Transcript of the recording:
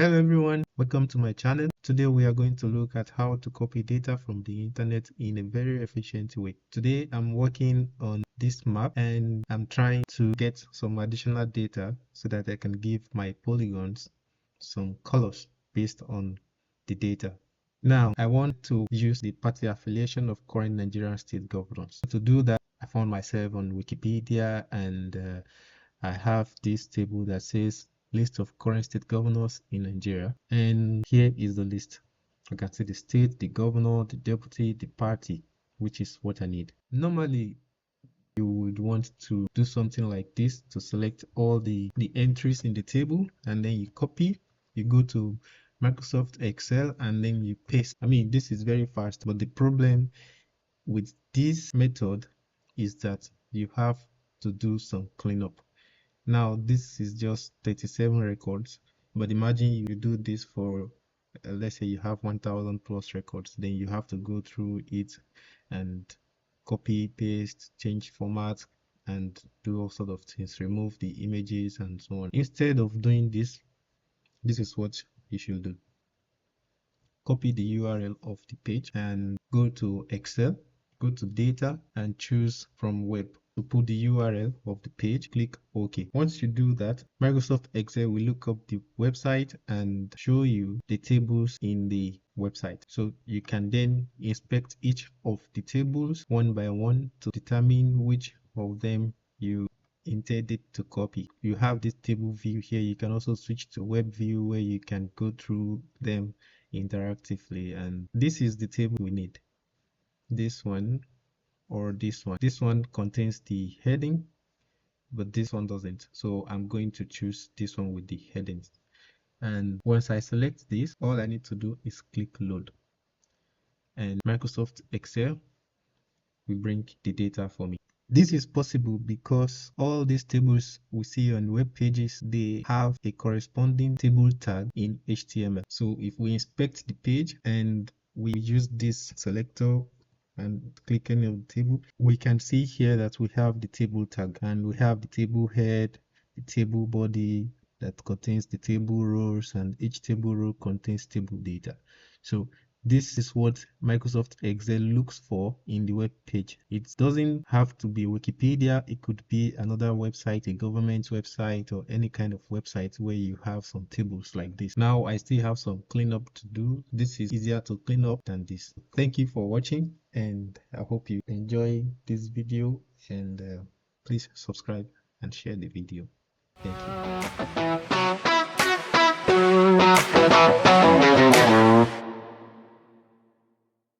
Hello everyone, welcome to my channel. Today we are going to look at how to copy data from the internet in a very efficient way. Today I'm working on this map and I'm trying to get some additional data so that I can give my polygons some colors based on the data. Now I want to use the party affiliation of current Nigerian state governors. To do that, I found myself on Wikipedia and I have this table that says list of current state governors in Nigeria, and here is the list. I can see the state, the governor, the deputy, the party, which is what I need. Normally you would want to do something like this to select all the entries in the table, and then you copy, you go to Microsoft Excel, and then you paste. I mean, this is very fast, but the problem with this method is that you have to do some cleanup. Now this is just 37 records, but imagine you do this for let's say you have 1000 plus records, then you have to go through it and copy, paste, change format, and do all sort of things, remove the images and so on. Instead of doing this, this is what you should do. Copy the URL of the page and go to Excel, go to data and choose from web. To put the URL of the page, click OK. Once you do that, Microsoft Excel will look up the website and show you the tables in the website. So you can then inspect each of the tables one by one to determine which of them you intended to copy. You have this table view here. You can also switch to web view where you can go through them interactively, and this is the table we need. This one or this one. This one contains the heading, but this one doesn't. So I'm going to choose this one with the headings. And once I select this, all I need to do is click load. And Microsoft Excel will bring the data for me. This is possible because all these tables we see on web pages, they have a corresponding table tag in HTML. So if we inspect the page and we use this selector and click any of the table, we can see here that we have the table tag and we have the table head, the table body that contains the table rows, and each table row contains table data. So this is what Microsoft Excel looks for in the web page. It doesn't have to be Wikipedia. It could be another website, a government website, or any kind of website where you have some tables like this. Now I still have some cleanup to do. This is easier to clean up than this. Thank you for watching, and I hope you enjoy this video, and please subscribe and share the video. Thank you.